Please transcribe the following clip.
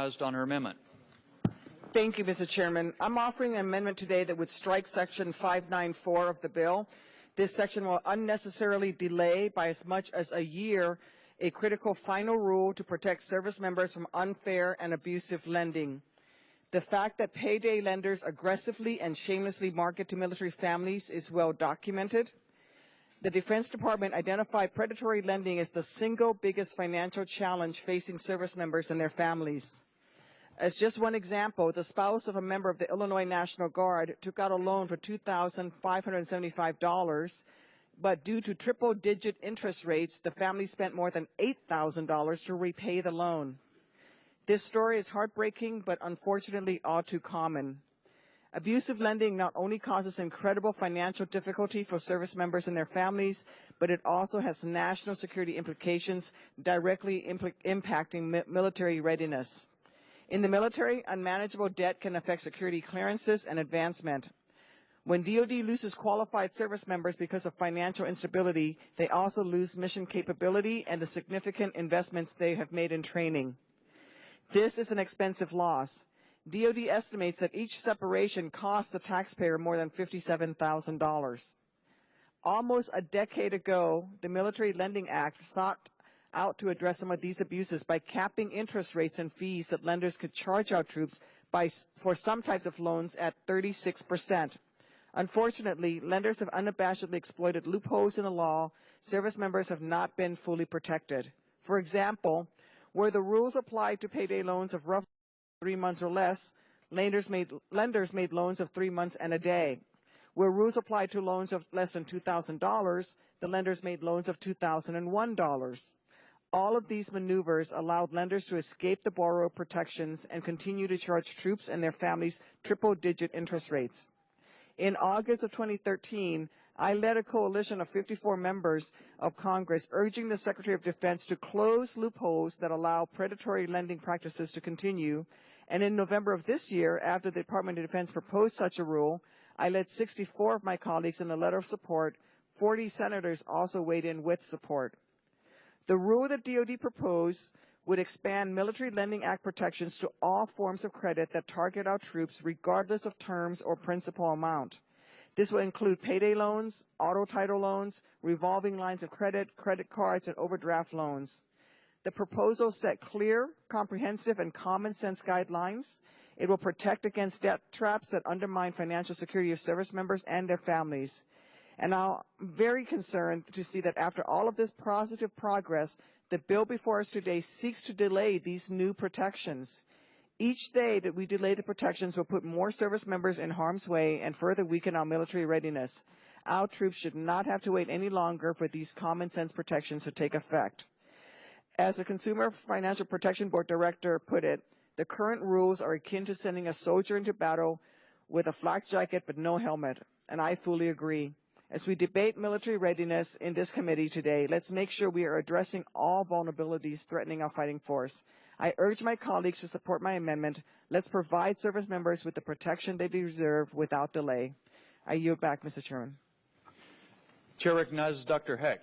recognized on her amendment. Thank you, Mr. Chairman. I'm offering an amendment today that would strike Section 594 of the bill. This section will unnecessarily delay by as much as a year a critical final rule to protect service members from unfair and abusive lending. The fact that payday lenders aggressively and shamelessly market to military families is well documented. The Defense Department identified predatory lending as the single biggest financial challenge facing service members and their families. As just one example, the spouse of a member of the Illinois National Guard took out a loan for $2,575, but due to triple-digit interest rates, the family spent more than $8,000 to repay the loan. This story is heartbreaking, but unfortunately all too common. Abusive lending not only causes incredible financial difficulty for service members and their families, but it also has national security implications directly impacting military readiness. In the military, unmanageable debt can affect security clearances and advancement. When DoD loses qualified service members because of financial instability, they also lose mission capability and the significant investments they have made in training. This is an expensive loss. DoD estimates that each separation costs the taxpayer more than $57,000. Almost a decade ago, the Military Lending Act sought out to address some of these abuses by capping interest rates and fees that lenders could charge our troops for some types of loans at 36%. Unfortunately, lenders have unabashedly exploited loopholes in the law. Service members have not been fully protected. For example, where the rules apply to payday loans of roughly 3 months or less, lenders made loans of 3 months and a day. Where rules apply to loans of less than $2,000, the lenders made loans of $2,001. All of these maneuvers allowed lenders to escape the borrower protections and continue to charge troops and their families triple-digit interest rates. In August of 2013, I led a coalition of 54 members of Congress urging the Secretary of Defense to close loopholes that allow predatory lending practices to continue. And in November of this year, after the Department of Defense proposed such a rule, I led 64 of my colleagues in a letter of support. 40 senators also weighed in with support. The rule that DoD proposed would expand Military Lending Act protections to all forms of credit that target our troops regardless of terms or principal amount. This will include payday loans, auto title loans, revolving lines of credit, credit cards, and overdraft loans. The proposal set clear, comprehensive, and common sense guidelines. It will protect against debt traps that undermine financial security of service members and their families. And I'm very concerned to see that after all of this positive progress, the bill before us today seeks to delay these new protections. Each day that we delay the protections will put more service members in harm's way and further weaken our military readiness. Our troops should not have to wait any longer for these common sense protections to take effect. As the Consumer Financial Protection Board Director put it, the current rules are akin to sending a soldier into battle with a flak jacket but no helmet, and I fully agree. As we debate military readiness in this committee today, let's make sure we are addressing all vulnerabilities threatening our fighting force. I urge my colleagues to support my amendment. Let's provide service members with the protection they deserve without delay. I yield back, Mr. Chairman. Chair recognizes Dr. Heck.